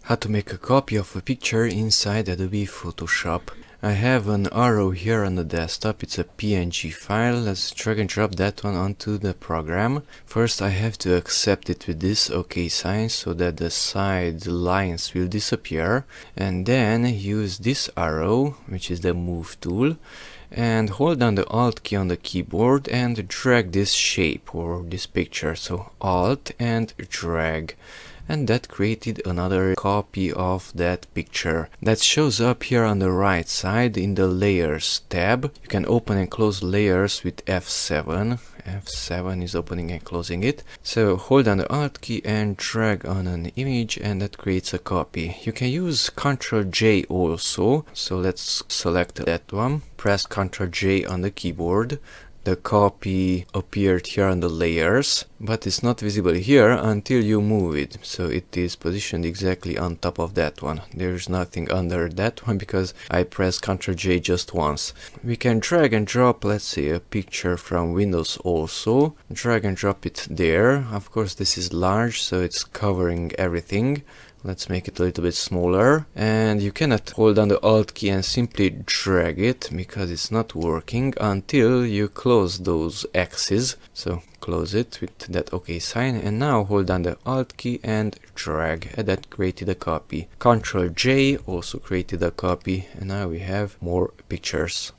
How to make a copy of a picture inside Adobe Photoshop. I have an arrow here on the desktop. It's a PNG file. Let's drag and drop that one onto the program. First I have to accept it with this OK sign so that the side lines will disappear, and then use this arrow, which is the move tool, and hold down the Alt key on the keyboard and drag this shape or this picture. So Alt and drag. And that created another copy of that picture that shows up here on the right side in the layers tab. You can open and close layers with F7. F7 is opening and closing it. So hold down the Alt key and drag on an image, and that creates a copy. You can use Ctrl+J also. So let's select that one. Press Ctrl+J on the keyboard. The copy appeared here on the layers, but it's not visible here until you move it. So it is positioned exactly on top of that one. There's nothing under that one because I pressed Ctrl+J just once. We can drag and drop, let's say, a picture from Windows also. Drag and drop it there. Of course, this is large, so it's covering everything. Let's make it a little bit smaller, and you cannot hold down the Alt key and simply drag it because it's not working until you close those X's. So close it with that OK sign, and now hold down the Alt key and drag, and that created a copy. Ctrl+J also created a copy, and now we have more pictures.